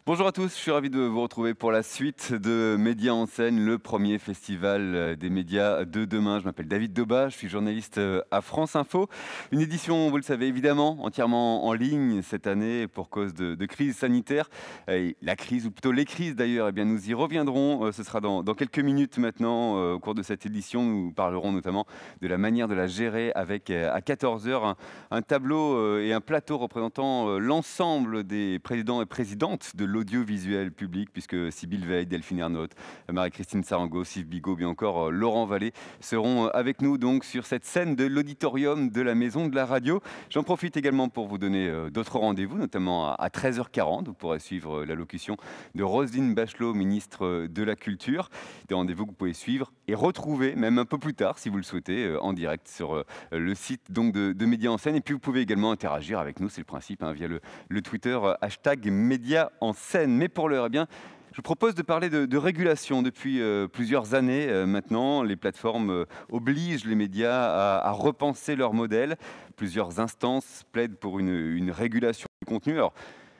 Bonjour à tous, je suis ravi de vous retrouver pour la suite de Médias en scène, le premier festival des médias de demain. Je m'appelle David Debat, je suis journaliste à France Info. Une édition, vous le savez évidemment, entièrement en ligne cette année pour cause de crise sanitaire. Et la crise, ou plutôt les crises d'ailleurs, eh bien nous y reviendrons. Ce sera dans quelques minutes maintenant. Au cours de cette édition, nous parlerons notamment de la manière de la gérer avec à 14 heures un tableau et un plateau représentant l'ensemble des présidents et présidentes de l'audiovisuel public, puisque Sybille Veil, Delphine Ernotte, Marie-Christine Sarango, Sylvie Bigot, bien encore Laurent Vallée seront avec nous donc sur cette scène de l'auditorium de la Maison de la Radio. J'en profite également pour vous donner d'autres rendez-vous, notamment à 13h40. Vous pourrez suivre l'allocution de Roselyne Bachelot, ministre de la Culture. Des rendez-vous que vous pouvez suivre et retrouver même un peu plus tard, si vous le souhaitez, en direct sur le site donc de Médias en scène. Et puis vous pouvez également interagir avec nous, c'est le principe, via le Twitter hashtag Médias en scène. Mais pour l'heure, eh bien, je vous propose de parler de régulation. Depuis plusieurs années maintenant, les plateformes obligent les médias à repenser leur modèle. Plusieurs instances plaident pour une régulation du contenu. Alors,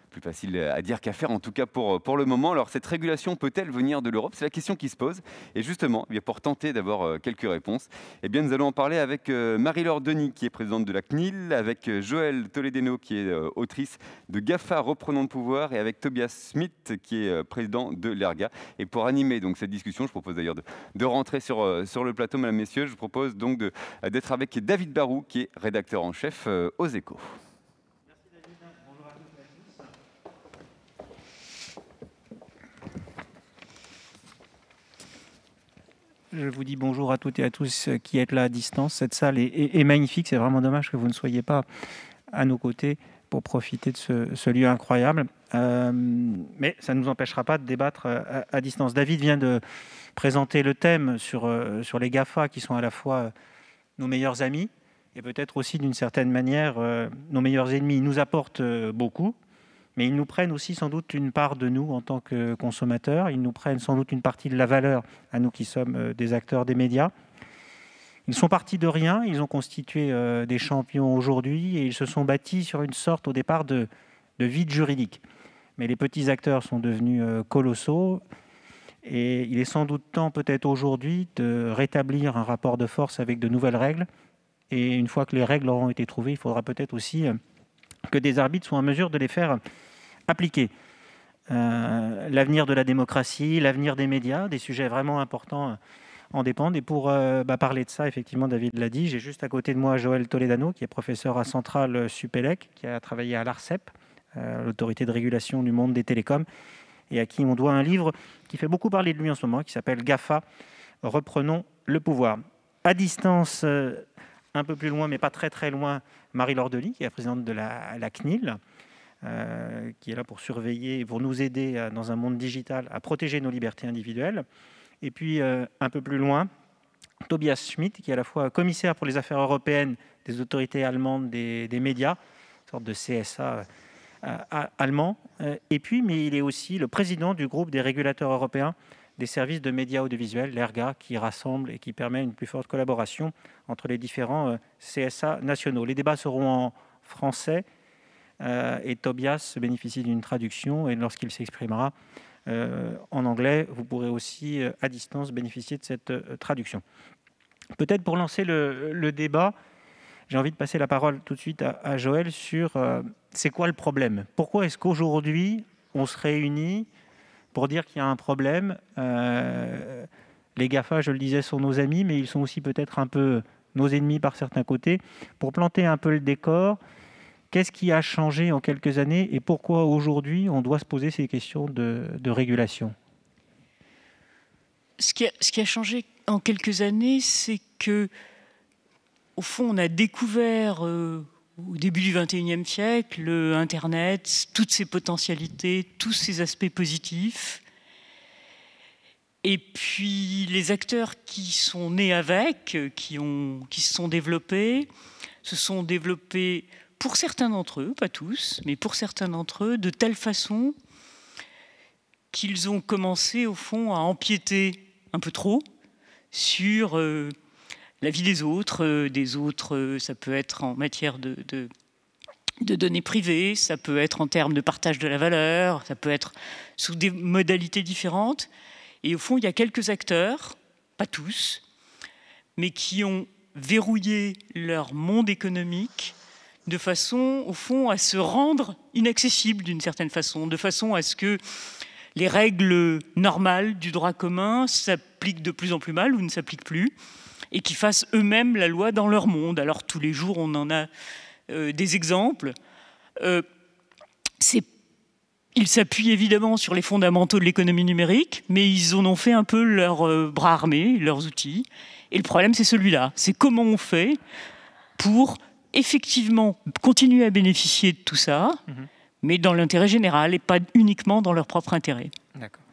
plus facile à dire qu'à faire, en tout cas pour le moment. Alors, cette régulation peut-elle venir de l'Europe? C'est la question qui se pose. Et justement, eh bien, pour tenter d'avoir quelques réponses, eh bien, nous allons en parler avec Marie-Laure Denis, qui est présidente de la CNIL, avec Joëlle Toledano, qui est autrice de GAFA Reprenons le pouvoir, et avec Tobias Smith, qui est président de l'ERGA. Et pour animer donc cette discussion, je propose d'ailleurs de rentrer sur le plateau, mesdames, messieurs. Je vous propose donc d'être avec David Barou, qui est rédacteur en chef aux Échos. Je vous dis bonjour à toutes et à tous qui êtes là à distance. Cette salle est magnifique. C'est vraiment dommage que vous ne soyez pas à nos côtés pour profiter de ce lieu incroyable. Mais ça ne nous empêchera pas de débattre à distance. David vient de présenter le thème sur les GAFA, qui sont à la fois nos meilleurs amis et peut-être aussi d'une certaine manière nos meilleurs ennemis. Ils nous apportent beaucoup, mais ils nous prennent aussi sans doute une part de nous en tant que consommateurs. Ils nous prennent sans doute une partie de la valeur à nous qui sommes des acteurs des médias. Ils sont partis de rien, ils ont constitué des champions aujourd'hui et ils se sont bâtis sur une sorte au départ de vide juridique. Mais les petits acteurs sont devenus colossaux et il est sans doute temps peut-être aujourd'hui de rétablir un rapport de force avec de nouvelles règles. Et une fois que les règles auront été trouvées, il faudra peut-être aussi que des arbitres soient en mesure de les faire appliquer. L'avenir de la démocratie, l'avenir des médias, des sujets vraiment importants en dépendent. Et pour parler de ça, effectivement, David l'a dit, j'ai juste à côté de moi Joëlle Toledano, qui est professeur à Centrale Supélec, qui a travaillé à l'ARCEP, l'autorité de régulation du monde des télécoms, et à qui on doit un livre qui fait beaucoup parler de lui en ce moment, qui s'appelle GAFA, Reprenons le pouvoir. À distance, un peu plus loin, mais pas très très loin, Marie-Laure Denis, qui est la présidente de la CNIL, qui est là pour surveiller, pour nous aider dans un monde digital à protéger nos libertés individuelles. Et puis, un peu plus loin, Tobias Schmidt, qui est à la fois commissaire pour les affaires européennes des autorités allemandes des médias, une sorte de CSA allemand. Et puis, mais il est aussi le président du groupe des régulateurs européens des services de médias audiovisuels, l'ERGA, qui rassemble et qui permet une plus forte collaboration entre les différents CSA nationaux. Les débats seront en français et Tobias bénéficie d'une traduction et lorsqu'il s'exprimera en anglais, vous pourrez aussi à distance bénéficier de cette traduction. Peut-être pour lancer le débat, j'ai envie de passer la parole tout de suite à Joëlle sur c'est quoi le problème? Pourquoi est-ce qu'aujourd'hui on se réunit pour dire qu'il y a un problème? Les GAFA, je le disais, sont nos amis, mais ils sont aussi peut-être un peu nos ennemis par certains côtés. Pour planter un peu le décor, qu'est-ce qui a changé en quelques années et pourquoi aujourd'hui on doit se poser ces questions de régulation? Ce qui a changé en quelques années, c'est que, au fond, on a découvert au début du XXIe siècle Internet, toutes ses potentialités, tous ses aspects positifs. Et puis les acteurs qui sont nés avec, qui se sont développés pour certains d'entre eux, pas tous, mais pour certains d'entre eux, de telle façon qu'ils ont commencé, au fond, à empiéter un peu trop sur la vie des autres, ça peut être en matière de de données privées, ça peut être en termes de partage de la valeur, ça peut être sous des modalités différentes. Et au fond, il y a quelques acteurs, pas tous, mais qui ont verrouillé leur monde économique de façon, au fond, à se rendre inaccessible d'une certaine façon, de façon à ce que les règles normales du droit commun s'appliquent de plus en plus mal ou ne s'appliquent plus, et qui fassent eux-mêmes la loi dans leur monde. Alors tous les jours, on en a des exemples. Ils s'appuient évidemment sur les fondamentaux de l'économie numérique, mais ils en ont fait un peu leur bras armé, leurs outils. Et le problème, c'est celui-là. C'est comment on fait pour effectivement continuer à bénéficier de tout ça, mais dans l'intérêt général et pas uniquement dans leur propre intérêt. D'accord.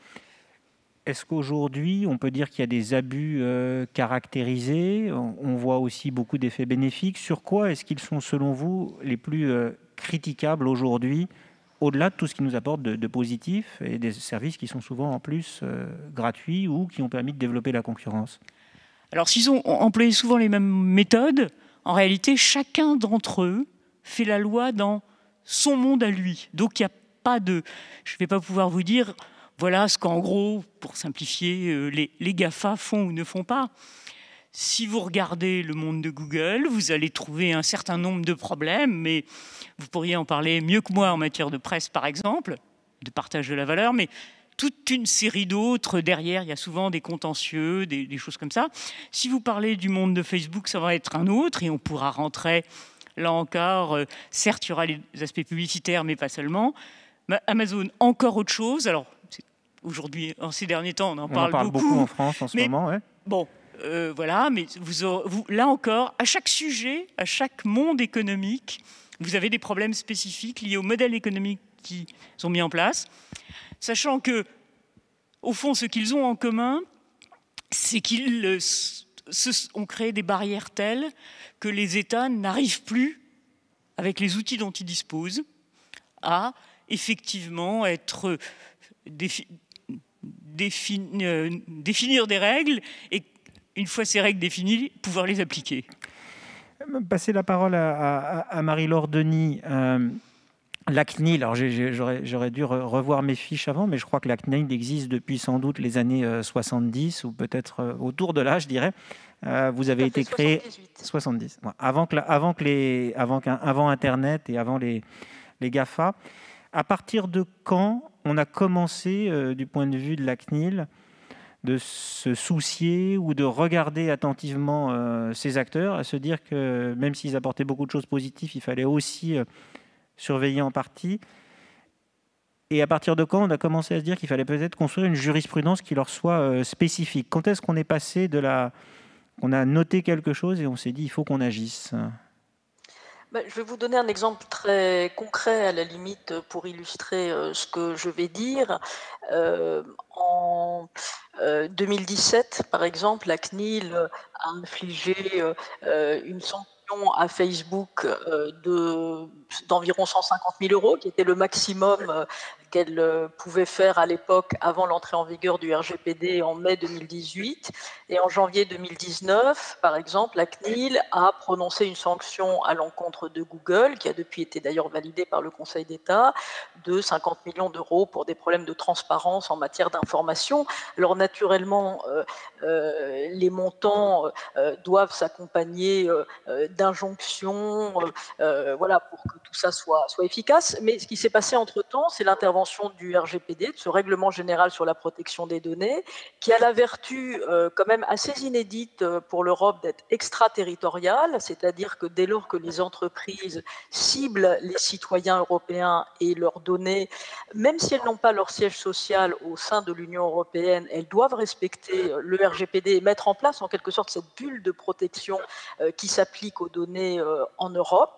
Est-ce qu'aujourd'hui, on peut dire qu'il y a des abus caractérisés? On voit aussi beaucoup d'effets bénéfiques. Sur quoi est-ce qu'ils sont, selon vous, les plus critiquables aujourd'hui, au-delà de tout ce qui nous apporte de positif et des services qui sont souvent en plus gratuits ou qui ont permis de développer la concurrence? Alors, s'ils ont employé souvent les mêmes méthodes, en réalité, chacun d'entre eux fait la loi dans son monde à lui. Donc, il n'y a pas de... Je ne vais pas pouvoir vous dire, voilà ce qu'en gros, pour simplifier, les GAFA font ou ne font pas. Si vous regardez le monde de Google, vous allez trouver un certain nombre de problèmes, mais vous pourriez en parler mieux que moi en matière de presse, par exemple, de partage de la valeur, mais toute une série d'autres. Derrière, il y a souvent des contentieux, des choses comme ça. Si vous parlez du monde de Facebook, ça va être un autre, et on pourra rentrer, là encore, certes, il y aura les aspects publicitaires, mais pas seulement. Amazon, encore autre chose. Alors, aujourd'hui, en ces derniers temps, on en parle beaucoup en France en ce moment. Ouais. Bon, voilà, mais là encore, à chaque sujet, à chaque monde économique, vous avez des problèmes spécifiques liés au modèle économique qui sont mis en place. Sachant que, au fond, ce qu'ils ont en commun, c'est qu'ils ont créé des barrières telles que les États n'arrivent plus, avec les outils dont ils disposent, à effectivement définir des règles et, une fois ces règles définies, pouvoir les appliquer. Passer la parole à Marie-Laure Denis. La CNIL, alors j'aurais dû revoir mes fiches avant, mais je crois que la CNIL existe depuis sans doute les années 70, ou peut-être autour de là, je dirais. Vous avez été créé... 70. Avant Internet et avant les GAFA. À partir de quand on a commencé, du point de vue de la CNIL, de se soucier ou de regarder attentivement ces acteurs, à se dire que même s'ils apportaient beaucoup de choses positives, il fallait aussi surveiller en partie? Et à partir de quand on a commencé à se dire qu'il fallait peut-être construire une jurisprudence qui leur soit spécifique? Quand est-ce qu'on est passé on a noté quelque chose et on s'est dit il faut qu'on agisse? Je vais vous donner un exemple très concret à la limite pour illustrer ce que je vais dire. En 2017, par exemple, la CNIL a infligé une sanction à Facebook d'environ 150 000 €, qui était le maximum qu'elle pouvait faire à l'époque avant l'entrée en vigueur du RGPD en mai 2018. Et en janvier 2019, par exemple, la CNIL a prononcé une sanction à l'encontre de Google, qui a depuis été d'ailleurs validée par le Conseil d'État, de 50 millions d'euros pour des problèmes de transparence en matière d'information. Alors naturellement, les montants doivent s'accompagner d'injonctions, voilà, pour que tout ça soit efficace. Mais ce qui s'est passé entre-temps, c'est l'intervention du RGPD, de ce règlement général sur la protection des données, qui a la vertu quand même assez inédite pour l'Europe d'être extraterritoriale, c'est-à-dire que dès lors que les entreprises ciblent les citoyens européens et leurs données, même si elles n'ont pas leur siège social au sein de l'Union européenne, elles doivent respecter le RGPD et mettre en place en quelque sorte cette bulle de protection qui s'applique aux données en Europe.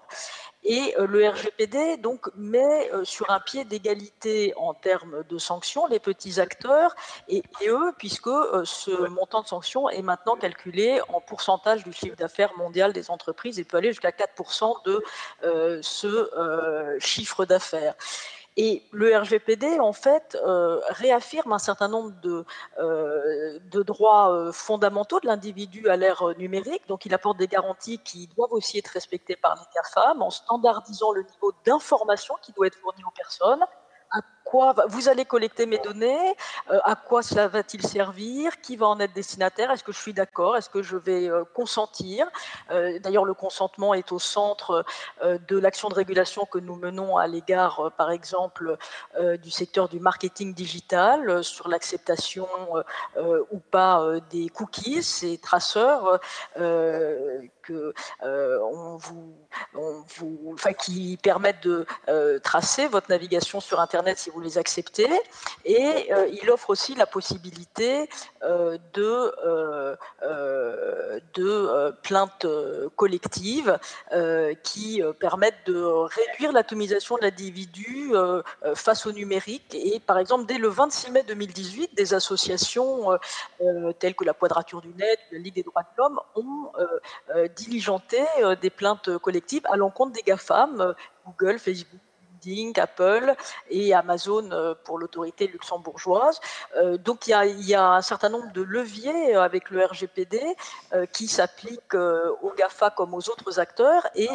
Et le RGPD donc met sur un pied d'égalité en termes de sanctions les petits acteurs et eux, puisque ce montant de sanctions est maintenant calculé en pourcentage du chiffre d'affaires mondial des entreprises et peut aller jusqu'à 4% de ce chiffre d'affaires. Et le RGPD, en fait, réaffirme un certain nombre de droits fondamentaux de l'individu à l'ère numérique. Donc, il apporte des garanties qui doivent aussi être respectées par les GAFAM en standardisant le niveau d'information qui doit être fourni aux personnes. À quoi vous allez collecter mes données, à quoi cela va-t-il servir, qui va en être destinataire, est-ce que je suis d'accord, est-ce que je vais consentir. D'ailleurs, le consentement est au centre de l'action de régulation que nous menons à l'égard, par exemple, du secteur du marketing digital, sur l'acceptation ou pas des cookies, ces traceurs qui permettent de tracer votre navigation sur Internet si vous les acceptez. Et il offre aussi la possibilité de plaintes collectives qui permettent de réduire l'atomisation de l'individu face au numérique. Et par exemple, dès le 26 mai 2018, des associations telles que la Quadrature du Net, la Ligue des droits de l'homme ont diligenté des plaintes collectives à l'encontre des GAFAM, Google, Facebook, LinkedIn, Apple et Amazon pour l'autorité luxembourgeoise. Donc il y a un certain nombre de leviers avec le RGPD qui s'appliquent aux GAFA comme aux autres acteurs, et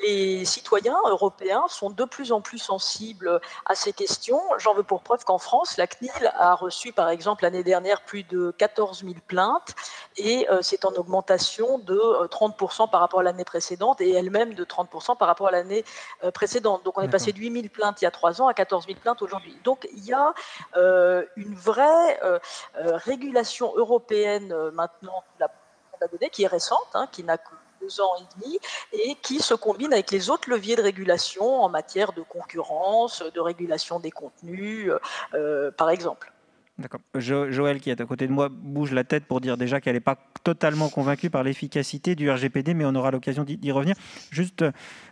les citoyens européens sont de plus en plus sensibles à ces questions. J'en veux pour preuve qu'en France, la CNIL a reçu par exemple l'année dernière plus de 14 000 plaintes, et c'est en augmentation de 30% par rapport à l'année précédente, et elle-même de 30% par rapport à l'année précédente. Donc on est passé de 8 000 plaintes il y a 3 ans à 14 000 plaintes aujourd'hui. Donc il y a une vraie régulation européenne maintenant de la donnée qui est récente, qui n'a que 2 ans et demi, et qui se combine avec les autres leviers de régulation en matière de concurrence, de régulation des contenus, par exemple. D'accord. Joël, qui est à côté de moi, bouge la tête pour dire déjà qu'elle n'est pas totalement convaincue par l'efficacité du RGPD, mais on aura l'occasion d'y revenir. Juste,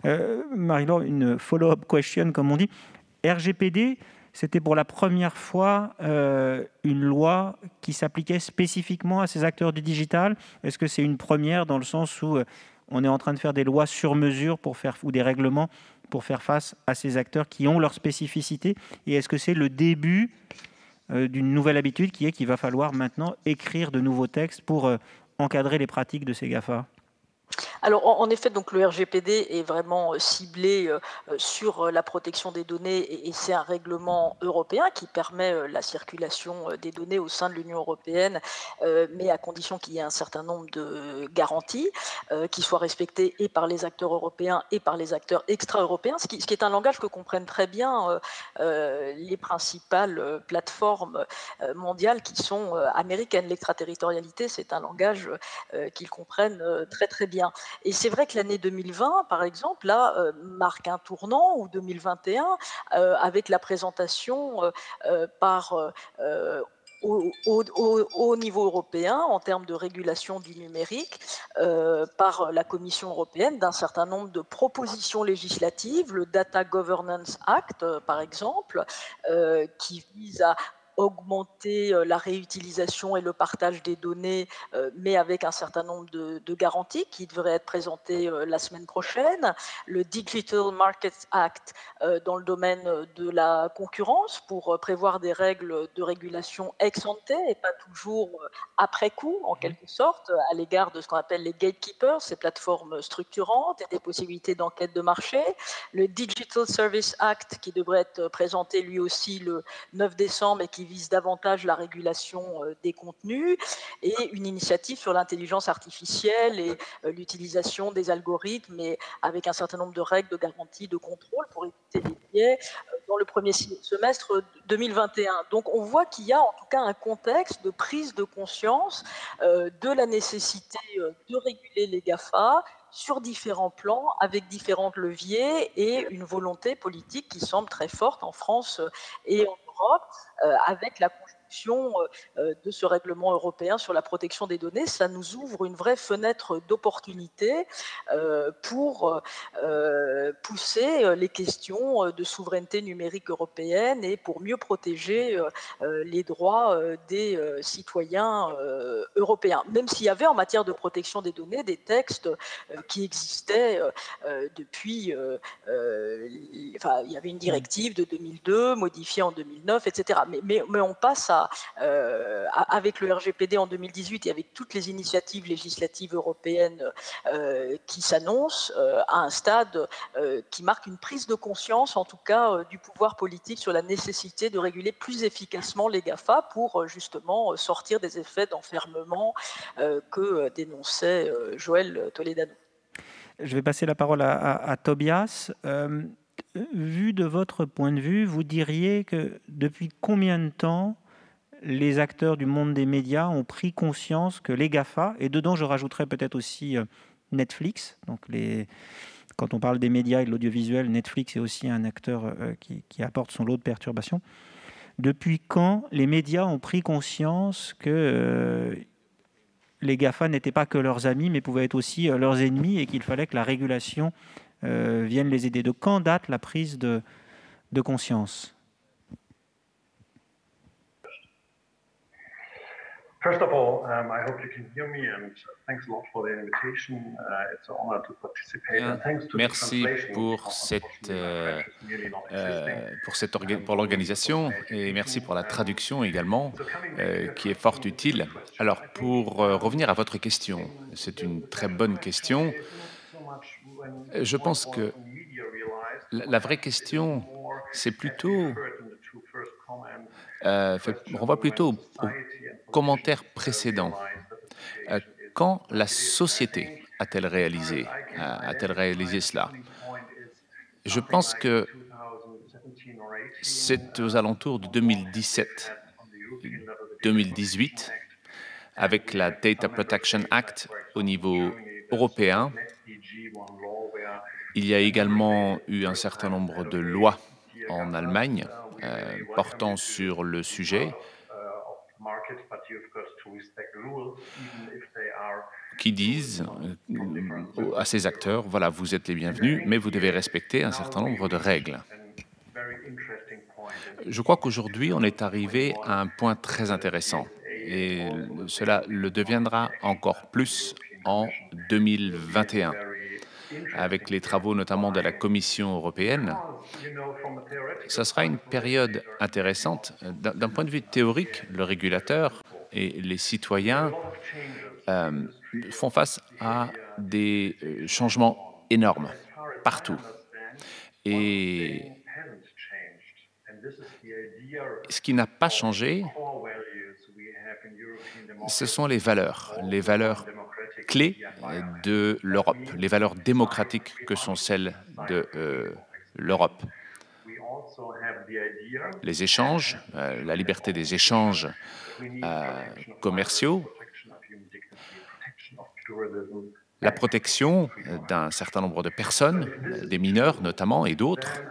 Marie-Laure, une follow-up question, comme on dit. RGPD, c'était pour la première fois une loi qui s'appliquait spécifiquement à ces acteurs du digital. Est-ce que c'est une première dans le sens où on est en train de faire des lois sur mesure ou des règlements pour faire face à ces acteurs qui ont leur spécificité? Et est-ce que c'est le début d'une nouvelle habitude qui est qu'il va falloir maintenant écrire de nouveaux textes pour encadrer les pratiques de ces GAFA? Alors, en effet, donc le RGPD est vraiment ciblé sur la protection des données, et c'est un règlement européen qui permet la circulation des données au sein de l'Union européenne, mais à condition qu'il y ait un certain nombre de garanties qui soient respectées et par les acteurs européens et par les acteurs extra-européens, ce qui est un langage que comprennent très bien les principales plateformes mondiales qui sont américaines. L'extraterritorialité, c'est un langage qu'ils comprennent très très bien. Et c'est vrai que l'année 2020, par exemple, là, marque un tournant, ou 2021, avec la présentation au niveau européen, en termes de régulation du numérique, par la Commission européenne, d'un certain nombre de propositions législatives, le Data Governance Act, par exemple, qui vise à augmenter la réutilisation et le partage des données, mais avec un certain nombre de garanties qui devraient être présentées la semaine prochaine. Le Digital Markets Act dans le domaine de la concurrence, pour prévoir des règles de régulation ex ante et pas toujours après coup, en quelque sorte, à l'égard de ce qu'on appelle les gatekeepers, ces plateformes structurantes, et des possibilités d'enquête de marché. Le Digital Service Act, qui devrait être présenté lui aussi le 9 décembre et qui vise davantage la régulation des contenus, et une initiative sur l'intelligence artificielle et l'utilisation des algorithmes, et avec un certain nombre de règles, de garanties, de contrôle pour éviter les biais dans le premier semestre 2021. Donc on voit qu'il y a en tout cas un contexte de prise de conscience de la nécessité de réguler les GAFA sur différents plans, avec différents leviers, et une volonté politique qui semble très forte en France et en Europe, avec la conjonction l'introduction de ce règlement européen sur la protection des données, ça nous ouvre une vraie fenêtre d'opportunité pour pousser les questions de souveraineté numérique européenne et pour mieux protéger les droits des citoyens européens. Même s'il y avait en matière de protection des données des textes qui existaient depuis... il y avait une directive de 2002, modifiée en 2009, etc. Mais on passe avec le RGPD en 2018 et avec toutes les initiatives législatives européennes qui s'annoncent à un stade qui marque une prise de conscience, en tout cas du pouvoir politique, sur la nécessité de réguler plus efficacement les GAFA pour justement sortir des effets d'enfermement que dénonçait Joël Toledano. Je vais passer la parole à Tobias. Vu de votre point de vue, vous diriez que depuis combien de temps les acteurs du monde des médias ont pris conscience que les GAFA, et dedans je rajouterais peut-être aussi Netflix, donc quand on parle des médias et de l'audiovisuel, Netflix est aussi un acteur qui apporte son lot de perturbations. Depuis quand les médias ont pris conscience que les GAFA n'étaient pas que leurs amis, mais pouvaient être aussi leurs ennemis et qu'il fallait que la régulation vienne les aider? De quand date la prise de conscience? First of all, I hope you can hear me, and thanks a lot for the invitation. It's an honor to participate. And thanks to Merci pour l'organisation et merci pour la traduction également, qui est fort utile. Alors, pour revenir à votre question, c'est une très bonne question. Je pense que la vraie question, c'est plutôt... renvoie plutôt aux commentaires précédents. Quand la société a-t-elle réalisé cela? Je pense que c'est aux alentours de 2017-2018, avec la Data Protection Act au niveau européen. Il y a également eu un certain nombre de lois en Allemagne portant sur le sujet, qui disent à ces acteurs, voilà, vous êtes les bienvenus, mais vous devez respecter un certain nombre de règles. Je crois qu'aujourd'hui, on est arrivé à un point très intéressant, et cela le deviendra encore plus en 2021, avec les travaux notamment de la Commission européenne. Ça sera une période intéressante. D'un point de vue théorique, le régulateur et les citoyens font face à des changements énormes partout. Et ce qui n'a pas changé, ce sont les valeurs clés de l'Europe, les valeurs démocratiques que sont celles de l'Europe. Les échanges, la liberté des échanges commerciaux, la protection d'un certain nombre de personnes, des mineurs notamment et d'autres.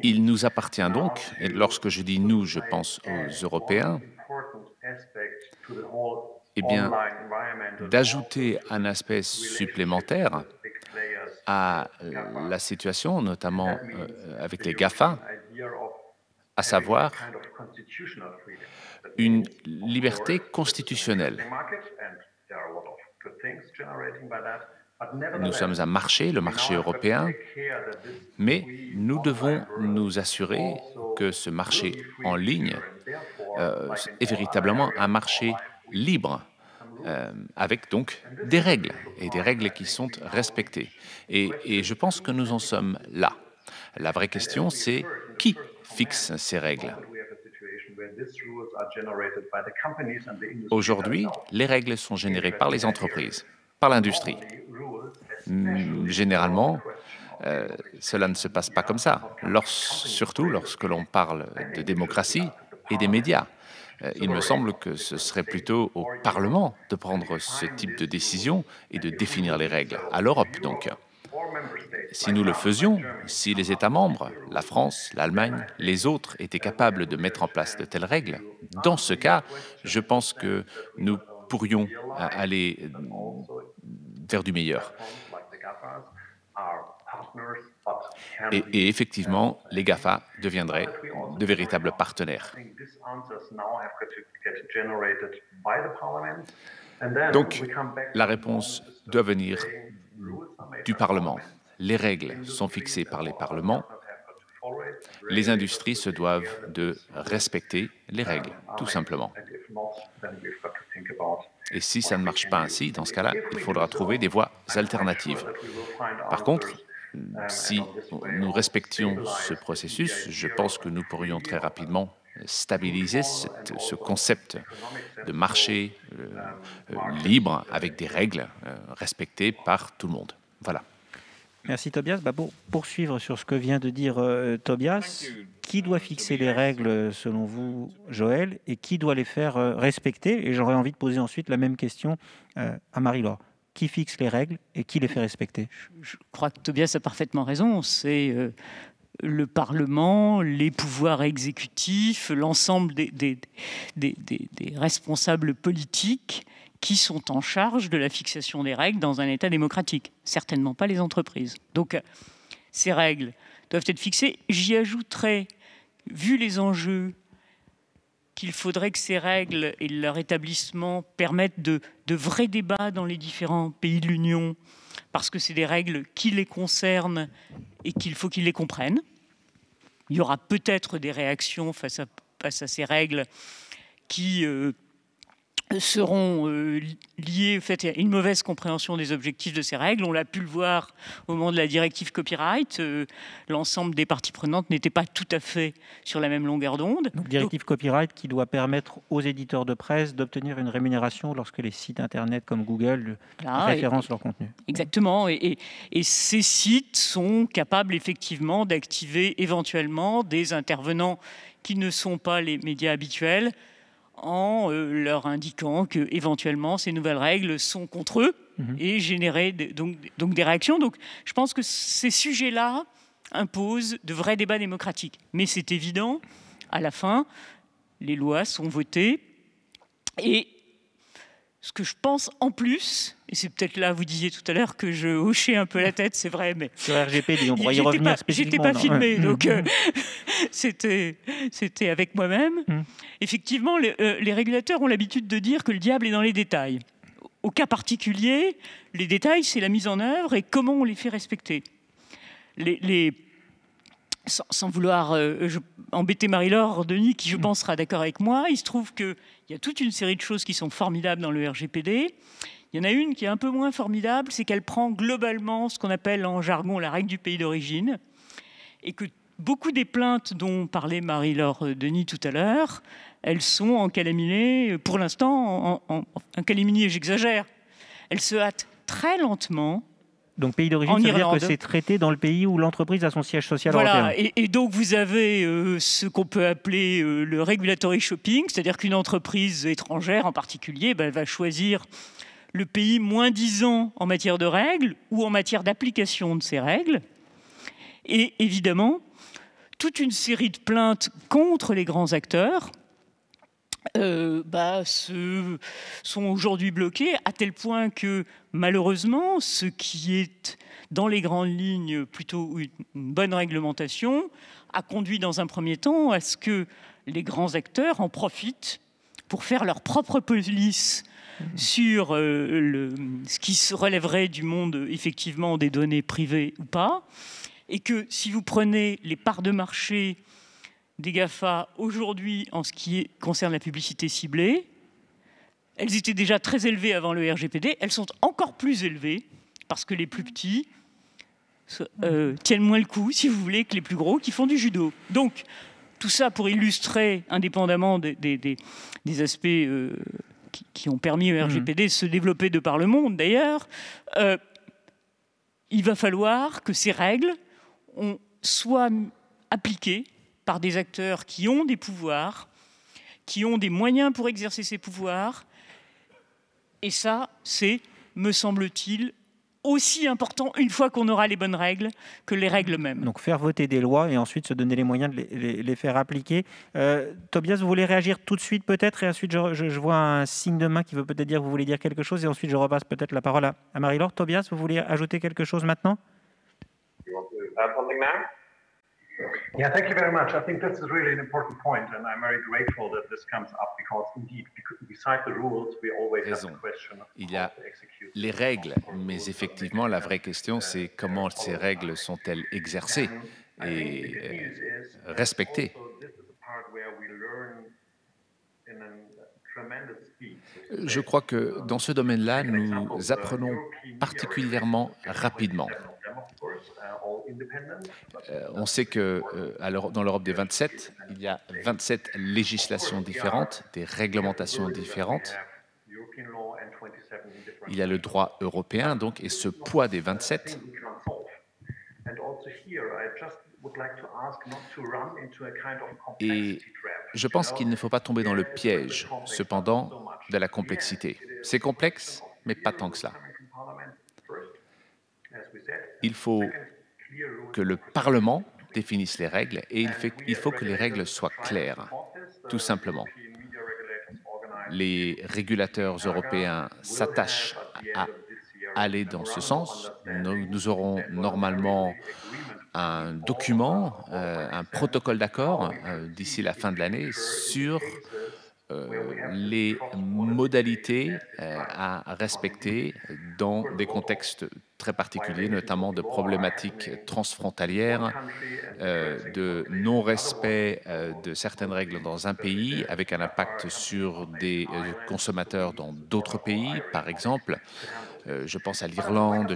Il nous appartient donc, et lorsque je dis nous, je pense aux Européens, eh bien, d'ajouter un aspect supplémentaire à la situation, notamment avec les GAFA, à savoir une liberté constitutionnelle. Nous sommes un marché, le marché européen, mais nous devons nous assurer que ce marché en ligne est véritablement un marché libre, avec donc des règles, et des règles qui sont respectées. Et je pense que nous en sommes là. La vraie question, c'est qui fixe ces règles? Aujourd'hui, les règles sont générées par les entreprises, par l'industrie. Généralement, cela ne se passe pas comme ça, surtout lorsque l'on parle de démocratie et des médias. Il me semble que ce serait plutôt au Parlement de prendre ce type de décision et de définir les règles, à l'Europe donc. Si nous le faisions, si les États membres, la France, l'Allemagne, les autres étaient capables de mettre en place de telles règles, dans ce cas, je pense que nous pourrions aller vers du meilleur. Et effectivement, les GAFA deviendraient de véritables partenaires. Donc, la réponse doit venir du Parlement. Les règles sont fixées par les parlements. Les industries se doivent de respecter les règles, tout simplement. Et si ça ne marche pas ainsi, dans ce cas-là, il faudra trouver des voies alternatives. Par contre, si nous respections ce processus, je pense que nous pourrions très rapidement stabiliser ce concept de marché libre avec des règles respectées par tout le monde. Voilà. Merci Tobias. Pour poursuivre sur ce que vient de dire Tobias, qui doit fixer les règles selon vous, Joël, et qui doit les faire respecter? Et j'aurais envie de poser ensuite la même question à Marie-Laure. Qui fixe les règles et qui les fait respecter? Je crois que Tobias a parfaitement raison. C'est le Parlement, les pouvoirs exécutifs, l'ensemble des responsables politiques qui sont en charge de la fixation des règles dans un État démocratique. Certainement pas les entreprises. Donc, ces règles doivent être fixées. J'y ajouterais, vu les enjeux, qu'il faudrait que ces règles et leur établissement permettent de vrais débats dans les différents pays de l'Union, parce que c'est des règles qui les concernent et qu'il faut qu'ils les comprennent. Il y aura peut-être des réactions face à ces règles qui seront liées au fait à une mauvaise compréhension des objectifs de ces règles. On l'a pu le voir au moment de la directive copyright. L'ensemble des parties prenantes n'étaient pas tout à fait sur la même longueur d'onde. Donc, directive copyright qui doit permettre aux éditeurs de presse d'obtenir une rémunération lorsque les sites internet comme Google référencent leur contenu. Exactement. Et ces sites sont capables effectivement d'activer éventuellement des intervenants qui ne sont pas les médias habituels, en leur indiquant que éventuellement ces nouvelles règles sont contre eux et générer donc des réactions. Donc je pense que ces sujets-là imposent de vrais débats démocratiques. Mais c'est évident, à la fin, les lois sont votées. Et ce que je pense en plus, et c'est peut-être là, vous disiez tout à l'heure que je hochais un peu la tête, c'est vrai, mais... Sur RGPD, on pourrait y revenir spécifiquement. J'étais pas filmé, donc c'était avec moi-même. Effectivement, les régulateurs ont l'habitude de dire que le diable est dans les détails. Au cas particulier, les détails, c'est la mise en œuvre et comment on les fait respecter. Sans vouloir embêter Marie-Laure Denis, qui je pense sera d'accord avec moi, il se trouve qu'il y a toute une série de choses qui sont formidables dans le RGPD. Il y en a une qui est un peu moins formidable, c'est qu'elle prend globalement ce qu'on appelle en jargon la règle du pays d'origine, et que beaucoup des plaintes dont parlait Marie-Laure Denis tout à l'heure, elles sont en caléminé, pour l'instant, en caléminé, j'exagère. Elles se hâtent très lentement. Donc pays d'origine, ça veut dire que c'est traité dans le pays où l'entreprise a son siège social européen. Et donc vous avez ce qu'on peut appeler le regulatory shopping, c'est-à-dire qu'une entreprise étrangère en particulier, elle va choisir le pays moins disant en matière de règles ou en matière d'application de ces règles. Et évidemment, toute une série de plaintes contre les grands acteurs sont aujourd'hui bloqués, à tel point que malheureusement, ce qui est dans les grandes lignes plutôt une bonne réglementation a conduit dans un premier temps à ce que les grands acteurs en profitent pour faire leur propre police sur ce qui se relèverait du monde effectivement des données privées ou pas, et que si vous prenez les parts de marché des GAFA aujourd'hui en ce qui concerne la publicité ciblée, elles étaient déjà très élevées avant le RGPD, elles sont encore plus élevées parce que les plus petits tiennent moins le coup, si vous voulez, que les plus gros qui font du judo. Donc, tout ça pour illustrer, indépendamment des aspects qui ont permis au RGPD de se développer de par le monde d'ailleurs, il va falloir que ces règles soient appliquées par des acteurs qui ont des pouvoirs, qui ont des moyens pour exercer ces pouvoirs. Et ça, c'est, me semble-t-il, aussi important, une fois qu'on aura les bonnes règles, que les règles mêmes. Donc faire voter des lois et ensuite se donner les moyens de les faire appliquer. Tobias, vous voulez réagir tout de suite peut-être, et ensuite je vois un signe de main qui veut peut-être dire que vous voulez dire quelque chose, et ensuite je repasse peut-être la parole à Marie-Laure. Tobias, vous voulez ajouter quelque chose maintenant? Yeah, thank you very much. I think this is really an important point, and I'm very grateful that this comes up because, indeed, beside the rules, we always have the question of Il y a how to execute. les règles, mais effectivement, la vraie question, c'est comment ces règles sont-elles exercées et respectées. Je crois que dans ce domaine-là, nous apprenons particulièrement rapidement. On sait que dans l'Europe des 27, il y a 27 législations différentes, des réglementations différentes. Il y a le droit européen, donc, et ce poids des 27. Et je pense qu'il ne faut pas tomber dans le piège, cependant, de la complexité. C'est complexe, mais pas tant que cela. Il faut que le Parlement définisse les règles et il faut que les règles soient claires, tout simplement. Les régulateurs européens s'attachent à aller dans ce sens. Nous aurons normalement un document, un protocole d'accord d'ici la fin de l'année sur les modalités à respecter dans des contextes très particuliers, notamment de problématiques transfrontalières, de non-respect de certaines règles dans un pays, avec un impact sur des consommateurs dans d'autres pays, par exemple. Je pense à l'Irlande,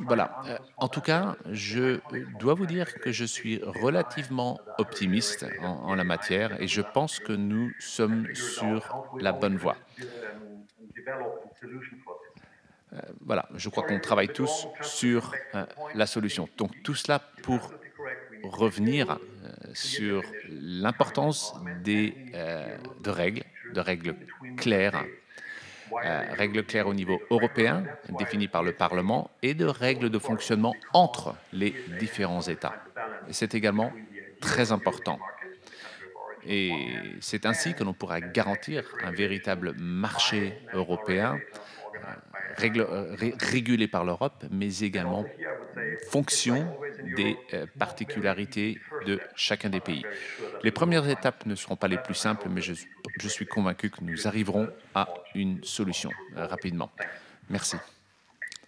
voilà. En tout cas, je dois vous dire que je suis relativement optimiste en la matière et je pense que nous sommes sur la bonne voie. Voilà, je crois qu'on travaille tous sur la solution. Donc tout cela pour revenir sur l'importance de règles claires. Règles claires au niveau européen, définies par le Parlement, et de règles de fonctionnement entre les différents États. Et c'est également très important. Et c'est ainsi que l'on pourra garantir un véritable marché européen, régulé par l'Europe, mais également fonction des particularités de chacun des pays. Les premières étapes ne seront pas les plus simples, mais je suis convaincu que nous arriverons à une solution rapidement. Merci.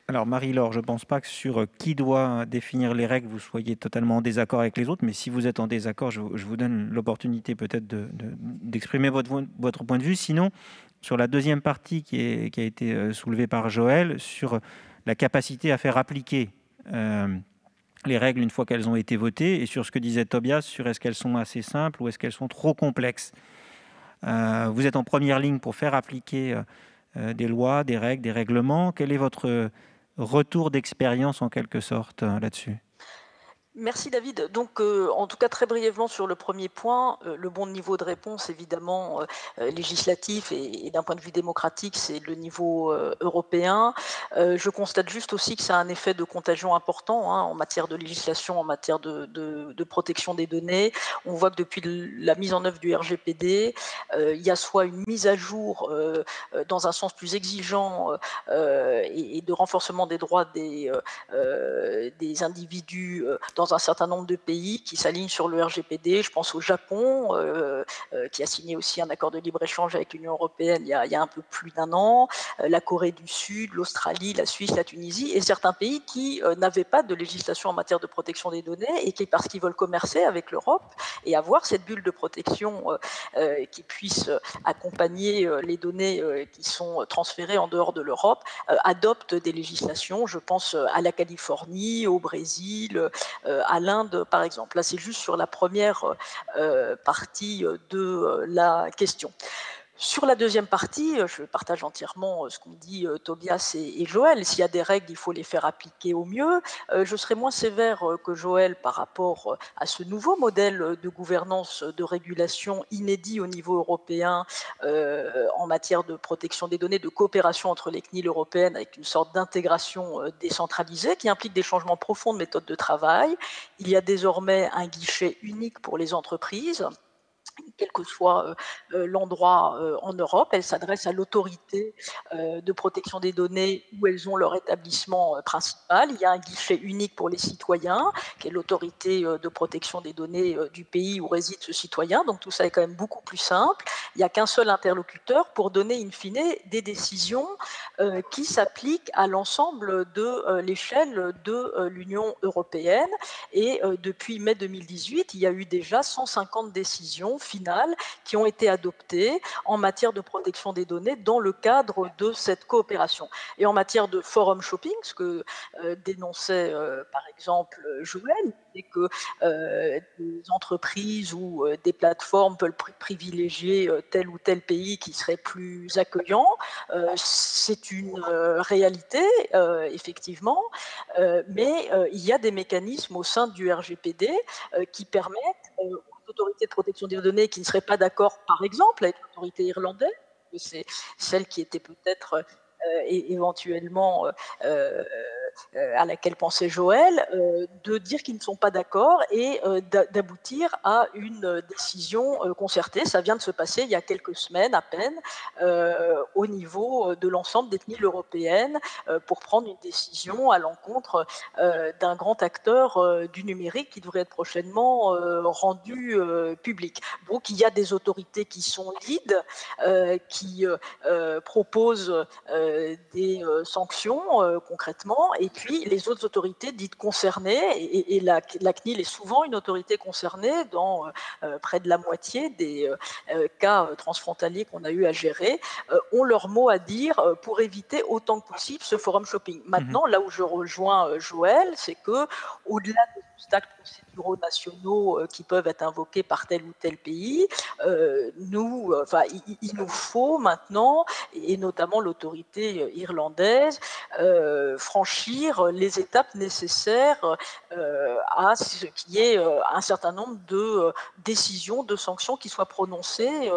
Alors Marie-Laure, je ne pense pas que sur qui doit définir les règles, vous soyez totalement en désaccord avec les autres, mais si vous êtes en désaccord, je vous donne l'opportunité peut-être d'exprimer votre point de vue. Sinon, sur la deuxième partie qui a été soulevée par Joël, sur la capacité à faire appliquer les règles une fois qu'elles ont été votées, et sur ce que disait Tobias, sur est-ce qu'elles sont assez simples ou est-ce qu'elles sont trop complexes. Vous êtes en première ligne pour faire appliquer des lois, des règles, des règlements. Quel est votre retour d'expérience en quelque sorte là-dessus? Merci David. Donc, en tout cas, très brièvement sur le premier point, le bon niveau de réponse, évidemment, législatif et d'un point de vue démocratique, c'est le niveau européen. Je constate juste aussi que ça a un effet de contagion important en matière de législation, en matière de protection des données. On voit que depuis la mise en œuvre du RGPD, il y a soit une mise à jour dans un sens plus exigeant et de renforcement des droits des individus dans un certain nombre de pays qui s'alignent sur le RGPD. Je pense au Japon, qui a signé aussi un accord de libre-échange avec l'Union européenne il y a un peu plus d'un an, la Corée du Sud, l'Australie, la Suisse, la Tunisie, et certains pays qui n'avaient pas de législation en matière de protection des données et qui, parce qu'ils veulent commercer avec l'Europe et avoir cette bulle de protection qui puisse accompagner les données qui sont transférées en dehors de l'Europe, adoptent des législations. Je pense à la Californie, au Brésil, à l'Inde, par exemple. Là, c'est juste sur la première partie de la question. Sur la deuxième partie, je partage entièrement ce qu'ont dit Tobias et Joël. S'il y a des règles, il faut les faire appliquer au mieux. Je serai moins sévère que Joël par rapport à ce nouveau modèle de gouvernance, de régulation inédit au niveau européen en matière de protection des données, de coopération entre les CNIL européennes avec une sorte d'intégration décentralisée qui implique des changements profonds de méthode de travail. Il y a désormais un guichet unique pour les entreprises. Quel que soit l'endroit en Europe, elles s'adressent à l'autorité de protection des données où elles ont leur établissement principal. Il y a un guichet unique pour les citoyens, qui est l'autorité de protection des données du pays où réside ce citoyen. Donc tout ça est quand même beaucoup plus simple. Il n'y a qu'un seul interlocuteur pour donner in fine des décisions qui s'appliquent à l'ensemble de l'échelle de l'Union européenne. Et depuis mai 2018, il y a eu déjà 150 décisions finales qui ont été adoptées en matière de protection des données dans le cadre de cette coopération. Et en matière de forum shopping, ce que dénonçait par exemple Joël, c'est que des entreprises ou des plateformes peuvent privilégier tel ou tel pays qui serait plus accueillant. C'est une réalité, effectivement, mais il y a des mécanismes au sein du RGPD qui permettent aux autorités de protection des données qui ne seraient pas d'accord, par exemple, avec l'autorité irlandaise, c'est celle qui était peut-être éventuellement à laquelle pensait Joël, de dire qu'ils ne sont pas d'accord et d'aboutir à une décision concertée. Ça vient de se passer il y a quelques semaines à peine au niveau de l'ensemble des CNIL européennes pour prendre une décision à l'encontre d'un grand acteur du numérique qui devrait être prochainement rendu public. Donc il y a des autorités qui sont lead, qui proposent des sanctions concrètement, et puis les autres autorités dites concernées, et la CNIL est souvent une autorité concernée dans près de la moitié des cas transfrontaliers qu'on a eu à gérer, ont leur mot à dire pour éviter autant que possible ce forum shopping. Maintenant, là où je rejoins Joël, c'est que au-delà des obstacles procéduraux nationaux qui peuvent être invoqués par tel ou tel pays, il nous faut maintenant, et notamment l'autorité irlandaise, franchir les étapes nécessaires à ce qu'il y ait un certain nombre de décisions, de sanctions qui soient prononcées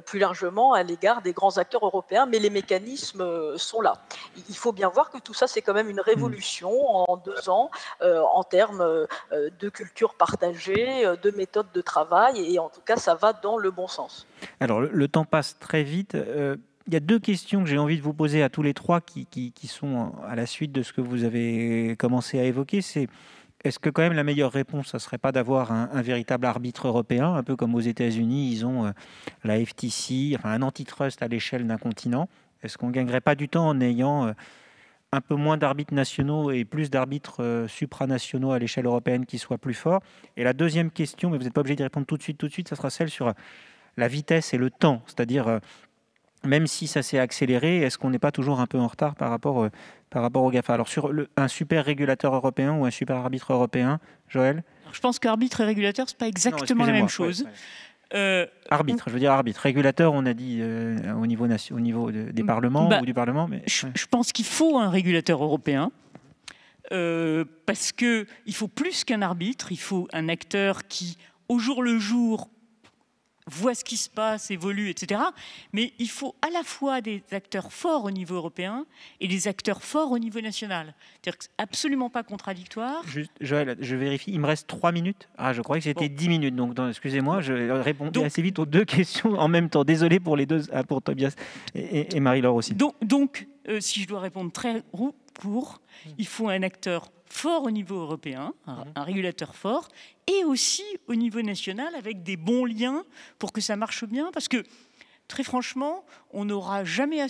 plus largement à l'égard des grands acteurs européens, mais les mécanismes sont là. Il faut bien voir que tout ça, c'est quand même une révolution en 2 ans en termes de culture partagée, de méthodes de travail, et en tout cas, ça va dans le bon sens. Alors, le temps passe très vite. Il y a 2 questions que j'ai envie de vous poser à tous les 3 qui sont à la suite de ce que vous avez commencé à évoquer. C'est, est-ce que quand même la meilleure réponse, ça ne serait pas d'avoir un véritable arbitre européen, un peu comme aux États-Unis, ils ont la FTC, enfin un antitrust à l'échelle d'un continent. Est-ce qu'on ne gagnerait pas du temps en ayant un peu moins d'arbitres nationaux et plus d'arbitres supranationaux à l'échelle européenne qui soient plus forts? Et la deuxième question, mais vous n'êtes pas obligé d'y répondre tout de suite, ça sera celle sur la vitesse et le temps, c'est-à-dire même si ça s'est accéléré, est-ce qu'on n'est pas toujours un peu en retard par rapport au GAFA? Alors sur un super régulateur européen ou un super arbitre européen, Joël? Alors, je pense qu'arbitre et régulateur, ce n'est pas exactement la même chose. Ouais. Arbitre, je veux dire arbitre. Régulateur, on a dit au niveau des parlements ou du Parlement. Mais, je pense qu'il faut un régulateur européen parce qu'il faut plus qu'un arbitre, il faut un acteur qui, au jour le jour, voit ce qui se passe, évolue, etc. Mais il faut à la fois des acteurs forts au niveau européen et des acteurs forts au niveau national. C'est-à-dire que c'est absolument pas contradictoire. Juste, Joël, je vérifie, il me reste 3 minutes. Ah, je croyais que c'était 10 minutes, donc excusez-moi, je répondais assez vite aux 2 questions en même temps. Désolé pour les 2, pour Tobias et Marie-Laure aussi. Donc si je dois répondre très court, il faut un acteur fort au niveau européen, un régulateur fort, et aussi au niveau national avec des bons liens pour que ça marche bien. Parce que, très franchement, on n'aura jamais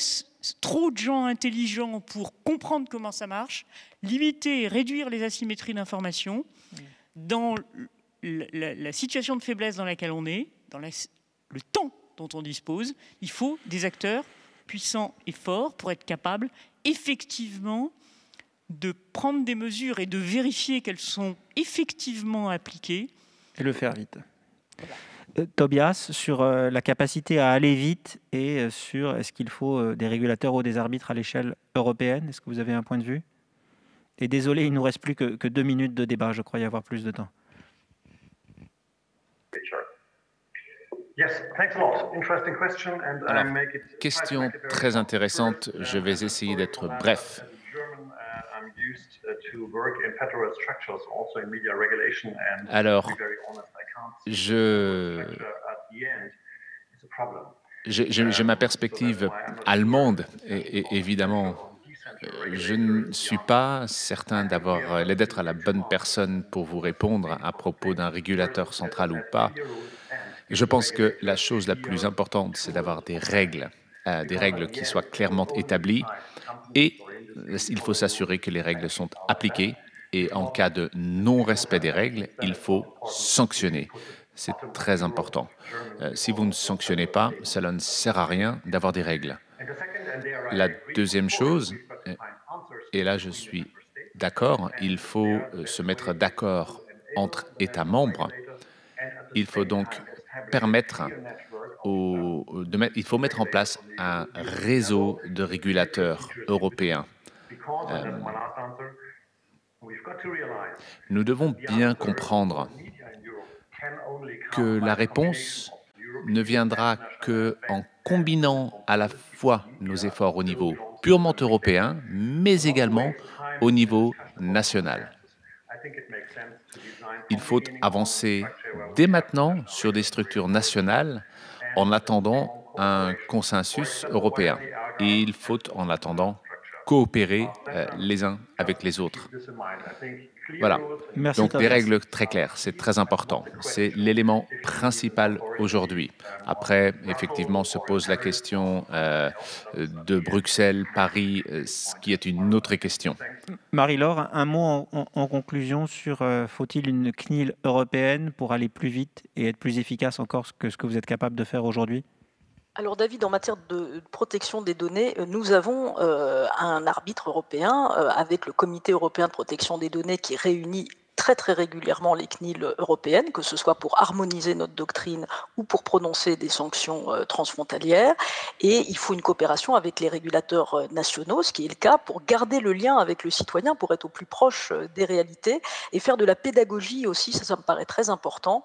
trop de gens intelligents pour comprendre comment ça marche, limiter et réduire les asymétries d'information dans la situation de faiblesse dans laquelle on est, dans le temps dont on dispose. Il faut des acteurs puissants et forts pour être capables, effectivement, de prendre des mesures et de vérifier qu'elles sont effectivement appliquées. Et le faire vite. Tobias, sur la capacité à aller vite et sur est-ce qu'il faut des régulateurs ou des arbitres à l'échelle européenne. Est-ce que vous avez un point de vue? Et désolé, il ne nous reste plus que 2 minutes de débat. Je croyais avoir plus de temps. Alors, question très intéressante. Je vais essayer d'être bref. Alors, j'ai ma perspective allemande, et évidemment, je ne suis pas certain d'être la bonne personne pour vous répondre à propos d'un régulateur central ou pas. Je pense que la chose la plus importante, c'est d'avoir des règles qui soient clairement établies, et il faut s'assurer que les règles sont appliquées, et en cas de non-respect des règles, il faut sanctionner. C'est très important. Si vous ne sanctionnez pas, cela ne sert à rien d'avoir des règles. La deuxième chose, et là je suis d'accord, il faut se mettre d'accord entre États membres. Il faut donc il faut mettre en place un réseau de régulateurs européens. Nous devons bien comprendre que la réponse ne viendra qu'en combinant à la fois nos efforts au niveau purement européen, mais également au niveau national. Il faut avancer dès maintenant sur des structures nationales en attendant un consensus européen. Et il faut, en attendant, coopérer les uns avec les autres. Voilà. Merci, donc Tobias. des règles très claires, c'est très important. C'est l'élément principal aujourd'hui. Après, effectivement, se pose la question de Bruxelles, Paris, ce qui est une autre question. Marie-Laure, un mot en conclusion sur faut-il une CNIL européenne pour aller plus vite et être plus efficace encore que ce que vous êtes capable de faire aujourd'hui? Alors David, en matière de protection des données, nous avons un arbitre européen avec le Comité européen de protection des données qui réunit très régulièrement les CNIL européennes, que ce soit pour harmoniser notre doctrine ou pour prononcer des sanctions transfrontalières. Et il faut une coopération avec les régulateurs nationaux, ce qui est le cas, pour garder le lien avec le citoyen, pour être au plus proche des réalités et faire de la pédagogie aussi, ça me paraît très important,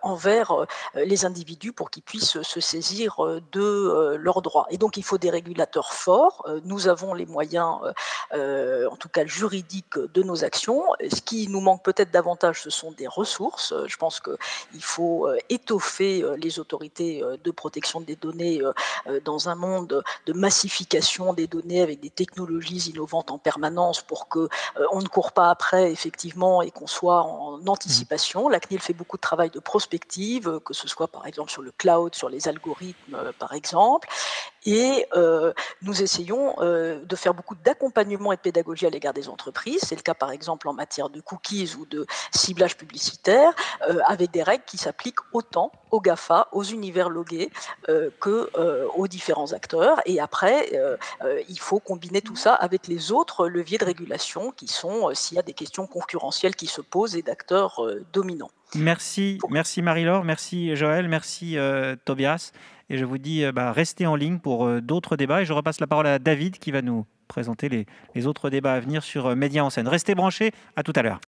envers les individus pour qu'ils puissent se saisir de leurs droits. Et donc il faut des régulateurs forts. Nous avons les moyens, en tout cas juridiques, de nos actions. Ce qui nous manque peut-être davantage, ce sont des ressources. Je pense qu'il faut étoffer les autorités de protection des données dans un monde de massification des données avec des technologies innovantes en permanence pour qu'on ne court pas après, effectivement, et qu'on soit en anticipation. La CNIL fait beaucoup de travail de prospective, que ce soit par exemple sur le cloud, sur les algorithmes, par exemple. Et nous essayons de faire beaucoup d'accompagnement et de pédagogie à l'égard des entreprises. C'est le cas par exemple en matière de cookies ou de ciblage publicitaire, avec des règles qui s'appliquent autant aux GAFA, aux univers logués, qu'aux différents acteurs. Et après, il faut combiner tout ça avec les autres leviers de régulation qui sont, s'il y a des questions concurrentielles qui se posent et d'acteurs dominants. Merci Marie-Laure, merci Joël, merci Tobias. Et je vous dis, restez en ligne pour d'autres débats. Et je repasse la parole à David qui va nous présenter les autres débats à venir sur Médias en scène. Restez branchés, à tout à l'heure.